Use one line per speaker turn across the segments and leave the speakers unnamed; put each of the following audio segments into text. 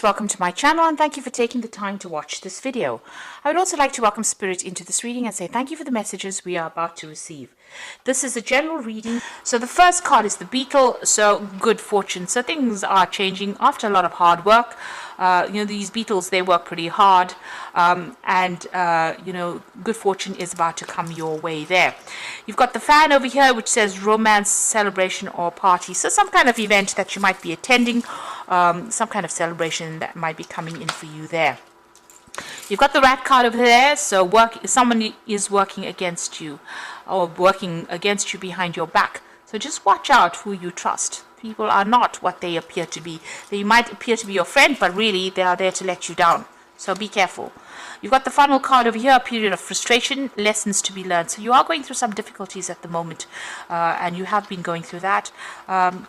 Welcome to my channel and thank you for taking the time to watch this video. I would also like to welcome Spirit into this reading and say thank you for the messages we are about to receive. This is a general reading. So the first card is the Beetle, so good fortune. So things are changing after a lot of hard work. These beetles, they work pretty hard, good fortune is about to come your way there. You've got the fan over here which says romance, celebration or party. So some kind of event that you might be attending, some kind of celebration that might be coming in for you there. You've got the rat card over there, so someone is working against you or working against you behind your back. So just watch out who you trust. People are not what they appear to be. They might appear to be your friend, but really they are there to let you down. So be careful. You've got the funnel card over here, a period of frustration, lessons to be learned. So you are going through some difficulties at the moment, and you have been going through that,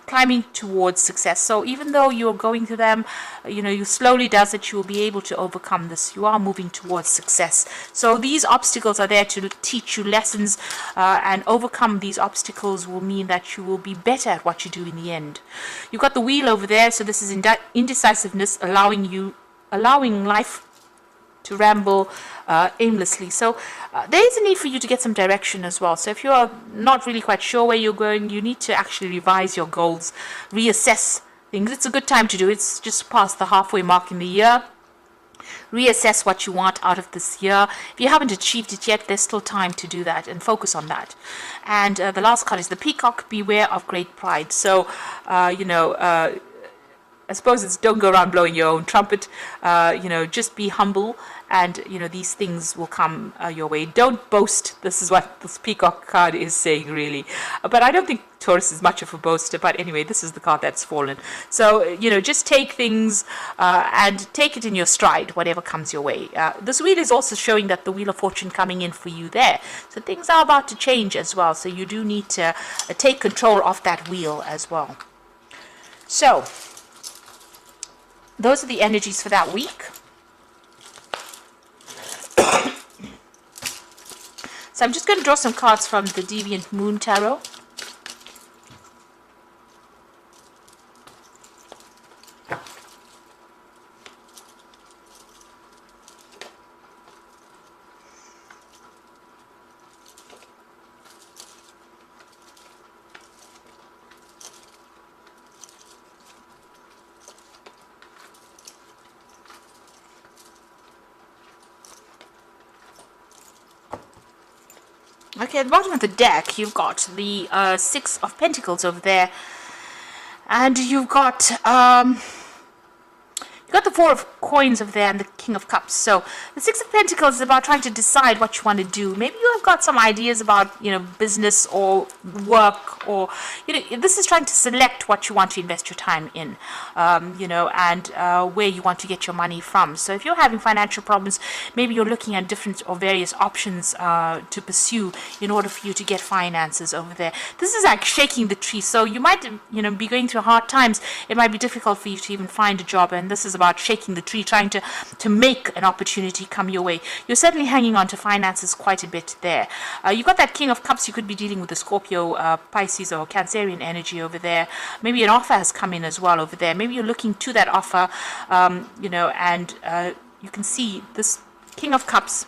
climbing towards success. So even though you're going through them, you slowly does it, you will be able to overcome this. You are moving towards success. So these obstacles are there to teach you lessons, and overcome these obstacles will mean that you will be better at what you do in the end. You've got the wheel over there, so this is indecisiveness, allowing life to ramble aimlessly. So there is a need for you to get some direction as well. So if you are not really quite sure where you're going, you need to actually revise your goals, reassess things. It's a good time to do it. It's just past the halfway mark in the year. Reassess what you want out of this year. If you haven't achieved it yet, there's still time to do that and focus on that. And the last card is the peacock, beware of great pride. So I suppose it's don't go around blowing your own trumpet, just be humble, and these things will come your way. Don't boast. This is what this peacock card is saying, really. But I don't think Taurus is much of a boaster, but anyway, this is the card that's fallen. So just take things and take it in your stride, whatever comes your way. This wheel is also showing that the wheel of fortune coming in for you there, so things are about to change as well, so you do need to take control of that wheel as well. So those are the energies for that week. So I'm just going to draw some cards from the Deviant Moon Tarot. Okay, at the bottom of the deck, you've got the Six of Pentacles over there, and you've got the Four of Coins over there and the King of Cups. So the Six of Pentacles is about trying to decide what you want to do. Maybe you have got some ideas about business or work, or this is trying to select what you want to invest your time in, and where you want to get your money from. So if you're having financial problems, maybe you're looking at different or various options to pursue in order for you to get finances over there. This is like shaking the tree. So you might be going through hard times. It might be difficult for you to even find a job, and this is about shaking the tree, trying to make an opportunity come your way. You're certainly hanging on to finances quite a bit there. You've got that King of Cups. You could be dealing with a Scorpio, Pisces or Cancerian energy over there. Maybe an offer has come in as well over there. Maybe you're looking to that offer, and you can see this King of Cups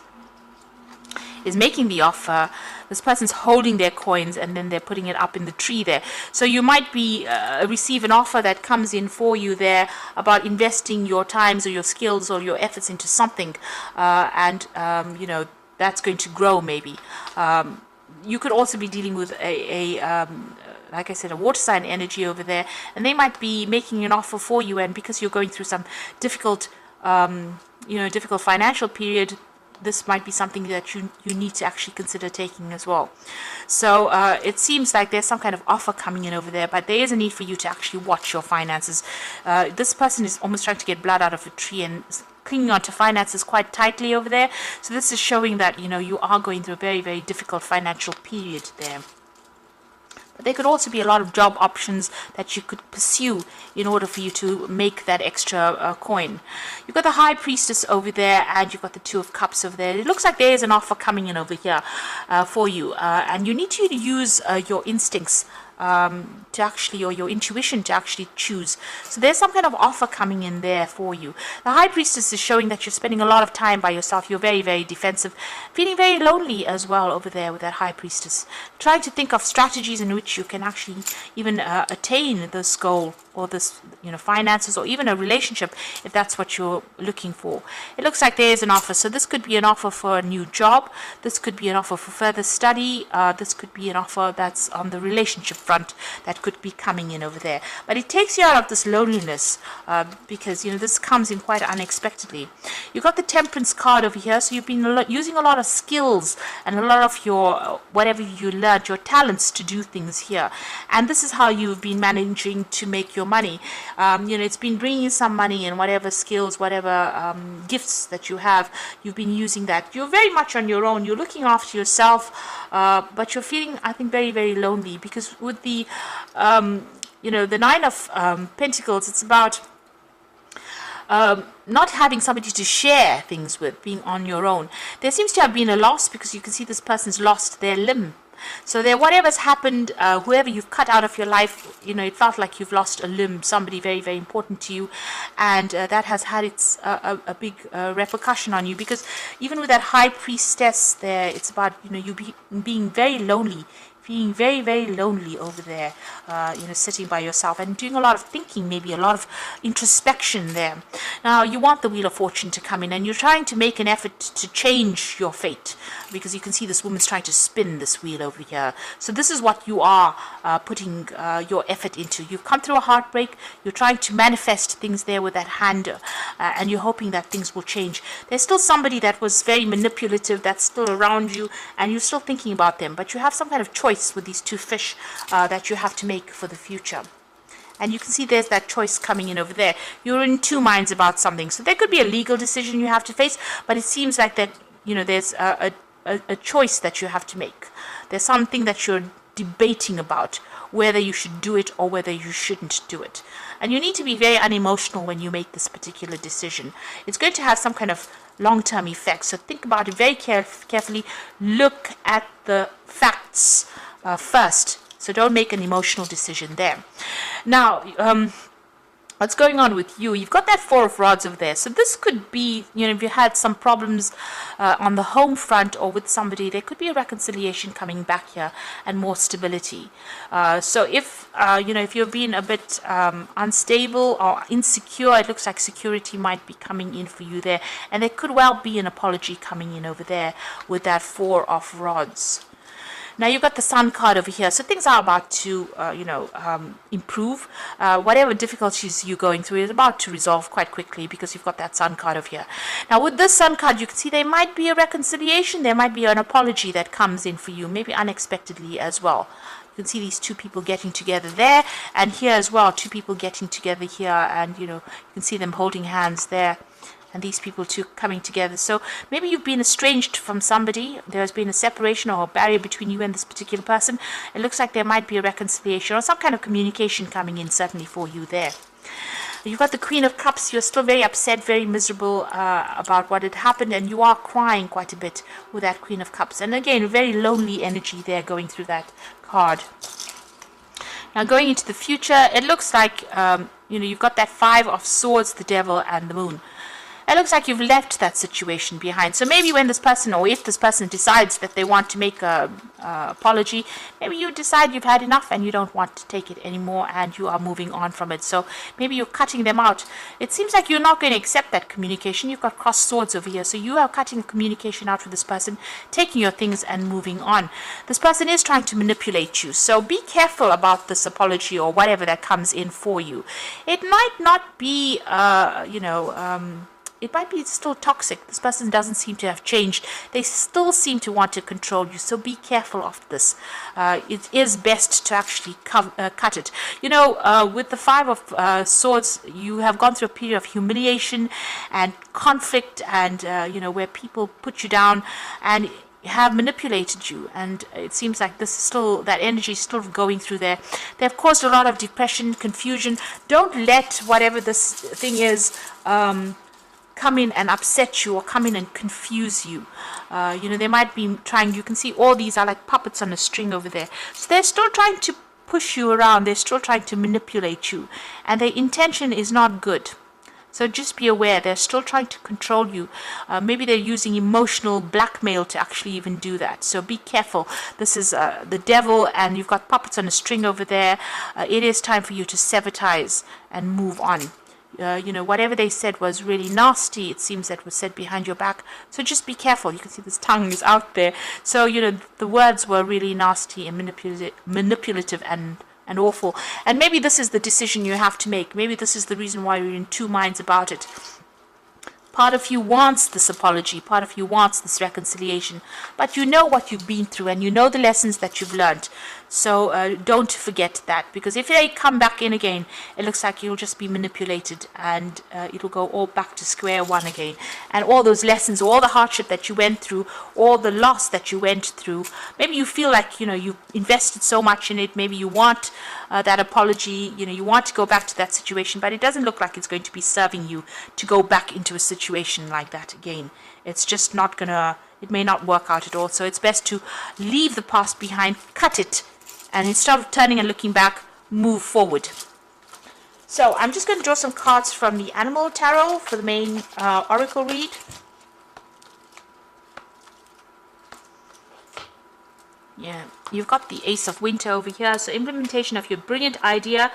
is making the offer. This person's holding their coins and then they're putting it up in the tree there. So you might be receive an offer that comes in for you there about investing your times or your skills or your efforts into something, and that's going to grow maybe. You could also be dealing with like I said, a water sign energy over there, and they might be making an offer for you, and because you're going through some difficult financial period, this might be something that you need to actually consider taking as well. So it seems like there's some kind of offer coming in over there, but there is a need for you to actually watch your finances. This person is almost trying to get blood out of a tree and clinging on to finances quite tightly over there. So this is showing that you are going through a very, very difficult financial period there. But there could also be a lot of job options that you could pursue in order for you to make that extra coin. You've got the High Priestess over there, and you've got the Two of Cups over there. It looks like there is an offer coming in over here for you, and you need to use your instincts to actually, or your intuition to actually choose. So there's some kind of offer coming in there for you. The High Priestess is showing that you're spending a lot of time by yourself. You're very, very defensive, feeling very lonely as well over there with that High Priestess. Trying to think of strategies in which you can actually even attain this goal, or this, finances, or even a relationship, if that's what you're looking for. It looks like there's an offer. So this could be an offer for a new job. This could be an offer for further study. This could be an offer that's on the relationship front that could be coming in over there. But it takes you out of this loneliness, because, this comes in quite unexpectedly. You've got the Temperance card over here. So you've been using a lot of skills and a lot of your, whatever you learned, your talents to do things here. And this is how you've been managing to make your money. It's been bringing some money, and whatever skills, whatever gifts that you have, you've been using that. You're very much on your own. You're looking after yourself, but you're feeling, I think, very, very lonely, because with the, the Nine of Pentacles, it's about not having somebody to share things with, being on your own. There seems to have been a loss, because you can see this person's lost their limb. So there, whatever's happened, whoever you've cut out of your life, it felt like you've lost a limb, somebody very, very important to you, and that has had its a big repercussion on you, because even with that High Priestess there, it's about you being very lonely, feeling very, very lonely over there, sitting by yourself and doing a lot of thinking, maybe a lot of introspection there. Now, you want the Wheel of Fortune to come in, and you're trying to make an effort to change your fate, because you can see this woman's trying to spin this wheel over here. So this is what you are putting your effort into. You've come through a heartbreak. You're trying to manifest things there with that hand, and you're hoping that things will change. There's still somebody that was very manipulative that's still around you, and you're still thinking about them, but you have some kind of choice with these two fish that you have to make for the future. And you can see there's that choice coming in over there. You're in two minds about something. So there could be a legal decision you have to face, but it seems like that, there's a choice that you have to make. There's something that you're debating about, whether you should do it or whether you shouldn't do it. And you need to be very unemotional when you make this particular decision. It's going to have some kind of long-term effects. So think about it very carefully. Look at the facts first. So don't make an emotional decision there. Now, what's going on with you? You've got that Four of Rods over there. So this could be, if you had some problems on the home front or with somebody, there could be a reconciliation coming back here and more stability. So if, if you've been a bit unstable or insecure, it looks like security might be coming in for you there. And there could well be an apology coming in over there with that Four of Rods. Now you've got the Sun card over here, so things are about to, improve. Whatever difficulties you're going through is about to resolve quite quickly, because you've got that Sun card over here. Now with this Sun card, you can see there might be a reconciliation, there might be an apology that comes in for you, maybe unexpectedly as well. You can see these two people getting together there, and here as well, two people getting together here, and you can see them holding hands there. And these people two coming together. So maybe you've been estranged from somebody. There's been a separation or a barrier between you and this particular person. It looks like there might be a reconciliation or some kind of communication coming in, certainly for you there. You've got the Queen of Cups. You're still very upset, very miserable about what had happened, and you are crying quite a bit with that Queen of Cups. And again, very lonely energy there going through that card. Now going into the future, it looks like, you've got that Five of Swords, the Devil, and the Moon. It looks like you've left that situation behind. So maybe when this person, or if this person decides that they want to make a apology, maybe you decide you've had enough and you don't want to take it anymore and you are moving on from it. So maybe you're cutting them out. It seems like you're not going to accept that communication. You've got crossed swords over here. So you are cutting communication out with this person, taking your things and moving on. This person is trying to manipulate you. So be careful about this apology or whatever that comes in for you. It might not be, it might be still toxic. This person doesn't seem to have changed. They still seem to want to control you. So be careful of this. It is best to actually cut it. With the Five of Swords, you have gone through a period of humiliation and conflict and, where people put you down and have manipulated you, and it seems like this is still, that energy is still going through there. They have caused a lot of depression, confusion. Don't let whatever this thing is come in and upset you or come in and confuse you. They might be trying, you can see all these are like puppets on a string over there. So they're still trying to push you around. They're still trying to manipulate you, and their intention is not good. So just be aware, they're still trying to control you. Maybe they're using emotional blackmail to actually even do that. So be careful. This is the devil, and you've got puppets on a string over there. It is time for you to sever ties and move on. Whatever they said was really nasty. It seems that was said behind your back. So just be careful. You can see this tongue is out there. So, the words were really nasty and manipulative and awful. And maybe this is the decision you have to make. Maybe this is the reason why you're in two minds about it. Part of you wants this apology, part of you wants this reconciliation, but you know what you've been through and you know the lessons that you've learned. So don't forget that, because if they come back in again, it looks like you'll just be manipulated, and it'll go all back to square one again. And all those lessons, all the hardship that you went through, all the loss that you went through, maybe you feel like, you invested so much in it, maybe you want that apology, you want to go back to that situation, but it doesn't look like it's going to be serving you to go back into a situation like that again. It's just not gonna, it may not work out at all. So it's best to leave the past behind, cut it, and instead of turning and looking back, move forward. So I'm just going to draw some cards from the Animal Tarot for the main oracle read. Yeah, you've got the Ace of Winter over here. So implementation of your brilliant idea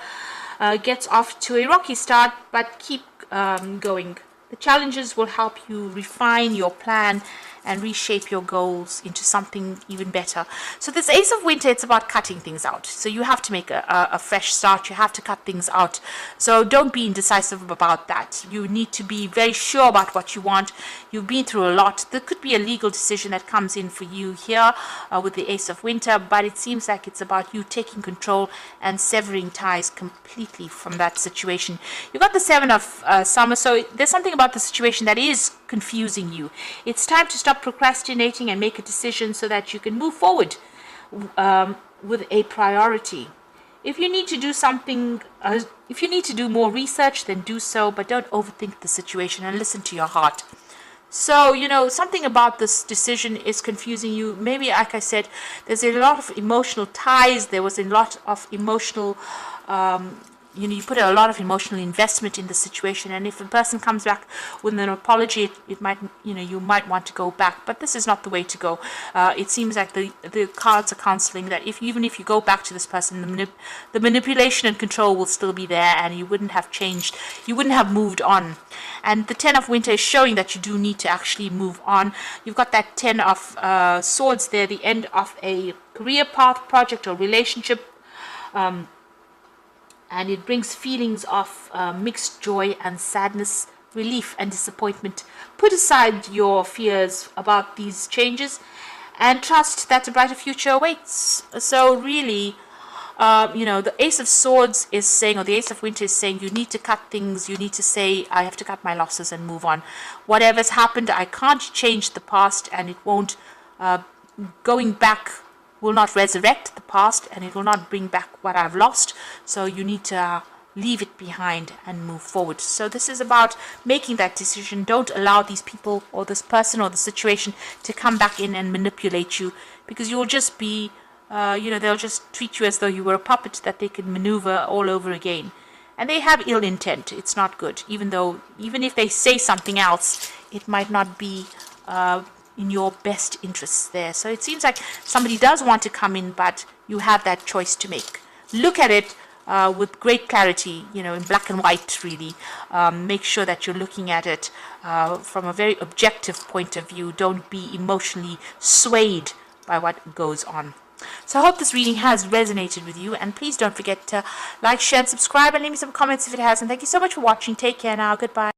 gets off to a rocky start, but keep going. The challenges will help you refine your plan and reshape your goals into something even better. So this Ace of Winter, it's about cutting things out. So you have to make a fresh start. You have to cut things out. So don't be indecisive about that. You need to be very sure about what you want. You've been through a lot. There could be a legal decision that comes in for you here with the Ace of Winter, but it seems like it's about you taking control and severing ties completely from that situation. You've got the Seven of Summer, so there's something about the situation that is confusing you. It's time to stop procrastinating and make a decision so that you can move forward with a priority. If you need to do something, if you need to do more research, then do so, but don't overthink the situation and listen to your heart. So, something about this decision is confusing you. Maybe, like I said, there's a lot of emotional ties. There was a lot of emotional you put a lot of emotional investment in the situation, and if a person comes back with an apology, it might, you might want to go back, but this is not the way to go. It seems like the cards are counseling that even if you go back to this person, the manipulation and control will still be there, and you wouldn't have changed, you wouldn't have moved on. And the Ten of Winter is showing that you do need to actually move on. You've got that Ten of Swords there, the end of a career path, project, or relationship. And it brings feelings of mixed joy and sadness, relief and disappointment. Put aside your fears about these changes and trust that a brighter future awaits. So really, the Ace of Swords is saying, or the Ace of Winter is saying, you need to cut things. You need to say, I have to cut my losses and move on. Whatever's happened, I can't change the past, and it won't, going back will not resurrect the past, and it will not bring back what I've lost. So you need to leave it behind and move forward. So this is about making that decision. Don't allow these people or this person or the situation to come back in and manipulate you, because you'll just be, they'll just treat you as though you were a puppet that they can maneuver all over again. And they have ill intent. It's not good. Even if they say something else, it might not be in your best interests there. So it seems like somebody does want to come in, but you have that choice to make. Look at it with great clarity, in black and white, really. Make sure that you're looking at it from a very objective point of view. Don't be emotionally swayed by what goes on. So I hope this reading has resonated with you, and please don't forget to like, share, and subscribe, and leave me some comments if it has. And thank you so much for watching. Take care now. Goodbye.